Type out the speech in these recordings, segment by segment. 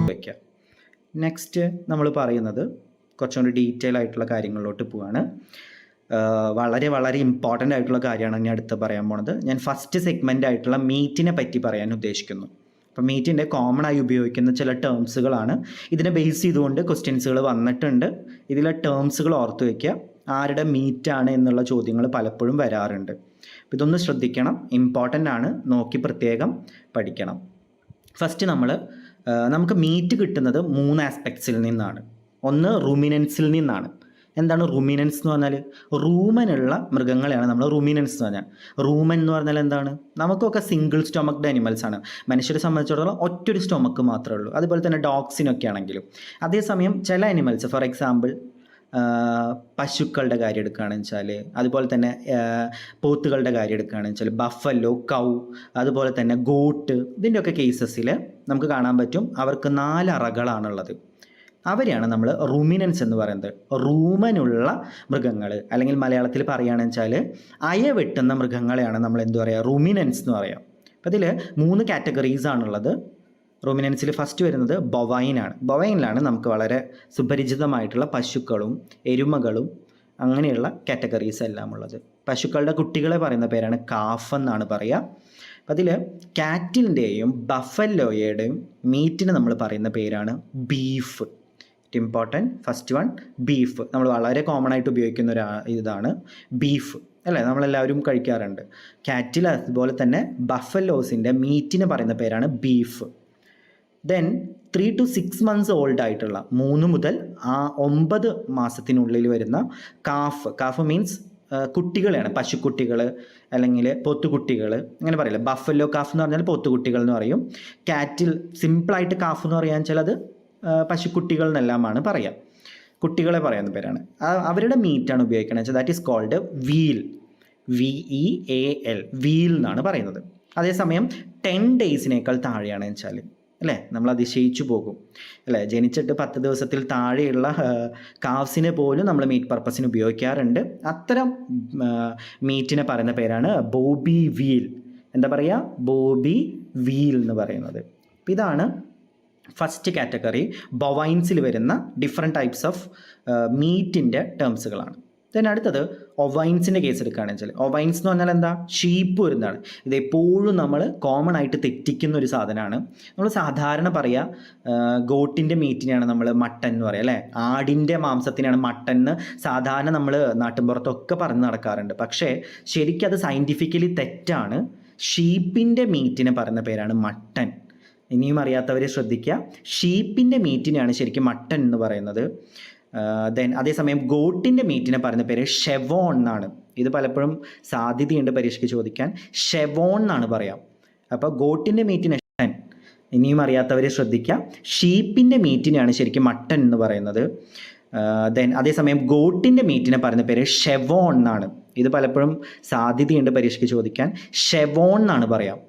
വയ്ക്കുക. നെക്സ്റ്റ് നമ്മൾ പറയുന്നത് കുറച്ചുകൂടി ഡീറ്റെയിൽ ആയിട്ടുള്ള കാര്യങ്ങളിലോട്ട് പോവാണ്. വളരെ വളരെ ഇമ്പോർട്ടൻ്റ് ആയിട്ടുള്ള കാര്യമാണ് ഞാൻ അടുത്ത് പറയാൻ പോണത്. ഞാൻ ഫസ്റ്റ് സെഗ്മെൻ്റ് ആയിട്ടുള്ള മീറ്റിനെ പറ്റി പറയാൻ ഉദ്ദേശിക്കുന്നു. അപ്പോൾ മീറ്റിൻ്റെ കോമൺ ആയി ഉപയോഗിക്കുന്ന ചില ടേംസുകളാണ്. ഇതിനെ ബേസ് ചെയ്തുകൊണ്ട് ക്വസ്റ്റ്യൻസുകൾ വന്നിട്ടുണ്ട്. ഇതിലെ ടേംസുകൾ ഓർത്ത് വയ്ക്കുക. ആരുടെ മീറ്റാണ് എന്നുള്ള ചോദ്യങ്ങൾ പലപ്പോഴും വരാറുണ്ട്. അപ്പോൾ ഇതൊന്ന് ശ്രദ്ധിക്കണം, ഇമ്പോർട്ടൻ്റ് ആണ്, നോക്കി പ്രത്യേകം പഠിക്കണം. ഫസ്റ്റ് നമുക്ക് മീറ്റ് കിട്ടുന്നത് 3 ആസ്പെക്ട്സിൽ നിന്നാണ്. ഒന്ന് റുമിനൻസിൽ നിന്നാണ്. എന്താണ് റുമിനൻസ് എന്ന് പറഞ്ഞാൽ? റൂമനുള്ള മൃഗങ്ങളെയാണ് നമ്മൾ റുമിനൻസ് എന്ന് പറഞ്ഞാൽ. റൂമൻ എന്ന് പറഞ്ഞാൽ എന്താണ്? നമുക്കൊക്കെ സിംഗിൾ സ്റ്റൊമക്ഡ് അനിമൽസ് ആണ്. മനുഷ്യരെ സംബന്ധിച്ചിടത്തോളം ഒറ്റൊരു സ്റ്റൊമക്ക് മാത്രമേ ഉള്ളൂ. അതുപോലെ തന്നെ ഡോഗ്സിനൊക്കെ ആണെങ്കിലും. അതേസമയം ചില അനിമൽസ്, ഫോർ എക്സാമ്പിൾ പശുക്കളുടെ കാര്യം എടുക്കുകയാണെന്ന് വെച്ചാൽ, അതുപോലെ തന്നെ പോത്തുകളുടെ കാര്യം എടുക്കുകയാണെന്ന് വെച്ചാൽ, ബഫല്ലോ, കൗ, അതുപോലെ തന്നെ ഗോട്ട്, ഇതിൻ്റെയൊക്കെ കേസസിൽ നമുക്ക് കാണാൻ പറ്റും അവർക്ക് 4 അറകളാണുള്ളത്. അവരെയാണ് നമ്മൾ റുമിനൻസ് എന്ന് പറയുന്നത്. റൂമനുള്ള മൃഗങ്ങൾ, അല്ലെങ്കിൽ മലയാളത്തിൽ പറയുകയാണെന്ന് വെച്ചാൽ അയ വെട്ടുന്ന മൃഗങ്ങളെയാണ് നമ്മൾ എന്ത് പറയുക? റുമിനൻസ് എന്ന് പറയാം. അപ്പോൾ ഇതിൽ 3 കാറ്റഗറീസ് ആണുള്ളത്. റുമിനൻസിൽ ഫസ്റ്റ് വരുന്നത് ബൊവൈനാണ്. ബൊവൈനിലാണ് നമുക്ക് വളരെ സുപരിചിതമായിട്ടുള്ള പശുക്കളും എരുമകളും അങ്ങനെയുള്ള കാറ്റഗറീസ് എല്ലാം ഉള്ളത്. പശുക്കളുടെ കുട്ടികളെ പറയുന്ന പേരാണ് കാഫ് എന്നാണ് പറയുക. അപ്പം അതിൽ കാറ്റിലിൻ്റെയും ബഫല്ലോയുടെയും മീറ്റിന് നമ്മൾ പറയുന്ന പേരാണ് beef. Important. First one beef. നമ്മൾ വളരെ കോമൺ ആയിട്ട് ഉപയോഗിക്കുന്ന ഇതാണ് ബീഫ്, അല്ലേ? നമ്മളെല്ലാവരും കഴിക്കാറുണ്ട്. കാറ്റിൽ അതുപോലെ തന്നെ ബഫല്ലോസിൻ്റെ മീറ്റിന് പറയുന്ന പേരാണ് beef. Then 3 to 6 months old ആയിട്ടുള്ള 3 മുതൽ 9 മാസത്തിനുള്ളിൽ വരുന്ന കാഫ് മീൻസ് കുട്ടികളെയാണ്. പശുക്കുട്ടികൾ അല്ലെങ്കിൽ പോത്തുകുട്ടികൾ അങ്ങനെ പറയില്ല. ബഫല്ലോ കാഫ് എന്ന് പറഞ്ഞാൽ പോത്തുകുട്ടികൾ എന്ന് പറയും. കാറ്റിൽ സിമ്പിളായിട്ട് കാഫ് എന്ന് പറയാൻ വെച്ചാൽ അത് പശുക്കുട്ടികൾ എന്നെല്ലാമാണ് പറയുക. കുട്ടികളെ പറയുന്ന പേരാണ്. അവരുടെ മീറ്റാണ് ഉപയോഗിക്കുന്നത് വെച്ചാൽ that is called veal. VEAL veal എന്നാണ് പറയുന്നത്. അതേസമയം 10 daysനേക്കാൾ താഴെയാണെന്ന് വെച്ചാൽ, അല്ലേ, നമ്മൾ അതിശയിച്ചു പോകും, അല്ലേ? ജനിച്ചിട്ട് 10 ദിവസത്തിൽ താഴെയുള്ള കാവ്സിനെ പോലും നമ്മൾ മീറ്റ് പർപ്പസിന് ഉപയോഗിക്കാറുണ്ട്. അത്തരം മീറ്റിനെ പറയുന്ന പേരാണ് ബോബി വീൽ. എന്താ പറയുക? ബോബി വീൽ എന്ന് പറയുന്നത്. അപ്പം ഇതാണ് ഫസ്റ്റ് കാറ്റഗറി. ബൊവൈൻസിൽ വരുന്ന ഡിഫറെൻറ്റ് ടൈപ്സ് ഓഫ് മീറ്റിൻ്റെ ടേംസുകളാണ്. ദെൻ അടുത്തത് ഒവൈൻസിൻ്റെ കേസ് എടുക്കുകയാണെന്ന് വെച്ചാൽ, ഒവൈൻസ് എന്ന് പറഞ്ഞാൽ എന്താ? ഷീപ്പ് വരുന്നതാണ്. ഇതെപ്പോഴും നമ്മൾ കോമൺ ആയിട്ട് തെറ്റിക്കുന്ന ഒരു സാധനമാണ്. നമ്മൾ സാധാരണ പറയുക ഗോട്ടിൻ്റെ മീറ്റിനെയാണ് നമ്മൾ മട്ടൻ എന്ന് പറയുക, അല്ലേ? ആടിൻ്റെ മാംസത്തിനാണ് മട്ടൻ എന്ന് സാധാരണ നമ്മൾ നാട്ടിൻപുറത്തൊക്കെ പറഞ്ഞ് നടക്കാറുണ്ട്. പക്ഷേ ശരിക്കും അത് സയൻറ്റിഫിക്കലി തെറ്റാണ്. ഷീപ്പിൻ്റെ മീറ്റിനെ പറയുന്ന പേരാണ് മട്ടൻ. ഇനിയും അറിയാത്തവരെ ശ്രദ്ധിക്കുക. ഷീപ്പിൻ്റെ മീറ്റിനെയാണ് ശരിക്കും മട്ടൻ എന്ന് പറയുന്നത്. ദെൻ അതേസമയം ഗോട്ടിൻ്റെ മീറ്റിനെ പറയുന്ന പേര് ഷെവോൺ എന്നാണ്. ഇത് പലപ്പോഴും സാധ്യതയുണ്ട് പരീക്ഷയ്ക്ക് ചോദിക്കാൻ. ഷെവോൺ എന്നാണ് പറയാം. അപ്പോൾ ഗോട്ടിൻ്റെ മീറ്റിനെ മട്ടൻ. ഇനിയും അറിയാത്തവരെ ശ്രദ്ധിക്കുക. ഷീപ്പിൻ്റെ മീറ്റിനെയാണ് ശരിക്കും മട്ടൻ എന്ന് പറയുന്നത്. ദെൻ അതേസമയം ഗോട്ടിൻ്റെ മീറ്റിനെ പറയുന്ന പേര് ഷെവോൺ എന്നാണ്. ഇത് പലപ്പോഴും സാധ്യതയുണ്ട് പരീക്ഷയ്ക്ക് ചോദിക്കാൻ. ഷെവോൺ എന്നാണ് പറയാം.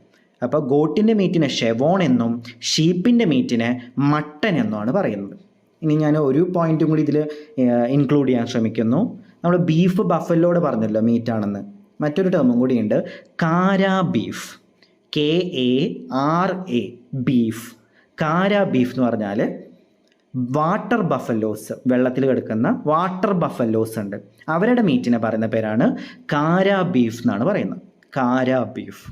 അപ്പോൾ ഗോട്ടിൻ്റെ മീറ്റിനെ ഷെവോൺ എന്നും ഷീപ്പിൻ്റെ മീറ്റിനെ മട്ടൻ എന്നുമാണ് പറയുന്നത്. ഇനി ഞാൻ ഒരു പോയിന്റും കൂടി ഇതിൽ ഇൻക്ലൂഡ് ചെയ്യാൻ ശ്രമിക്കുന്നു. നമ്മൾ ബീഫ് ബഫല്ലോട് പറഞ്ഞല്ലോ മീറ്റാണെന്ന്. മറ്റൊരു ടേമും കൂടിയുണ്ട്, carabeef. KARA beef. Carabeef എന്ന് പറഞ്ഞാൽ വാട്ടർ ബഫല്ലോസ്, വെള്ളത്തിൽ കിടക്കുന്ന വാട്ടർ ബഫല്ലോസ് ഉണ്ട്. അവരുടെ മീറ്റിനെ പറയുന്ന പേരാണ് കാരാ ബീഫ് എന്നാണ് പറയുന്നത്. കാരാ ബീഫ്.